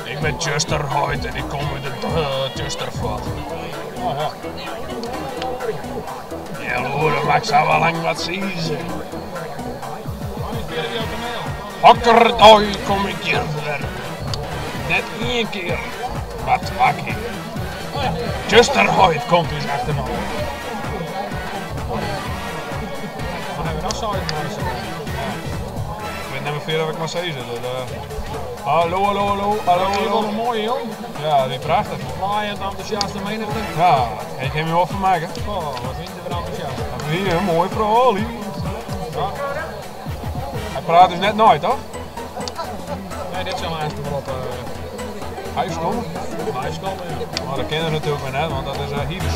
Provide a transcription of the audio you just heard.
Ik ben Juster Hoyt en ik kom uit het Justervat. Oh ja. Ja, hoor, maar ik zou wel lang wat zien. Hokkerdoi kom ik hier werken. Net één keer. Wat pak ik? Juster Hoyt komt dus achterna. Dan hebben we nog zo in Ik weet niet meer veel wat ik maar zeggen. Hallo, hallo, hallo, hallo. Hier wel een mooie jong. Ja, die prachtig. Laaiend enthousiaste menigte. Ja, ik heb hem wel van maken. Oh, wat vinden we enthousiast. Hier, een mooi verhaal hier. Ja. Hij praat dus net nooit, toch? Nee, dit zijn eigenlijk wel op Hij is stom. huis komen. Ja. Maar dat kennen we natuurlijk weer net, want dat is Hiebes.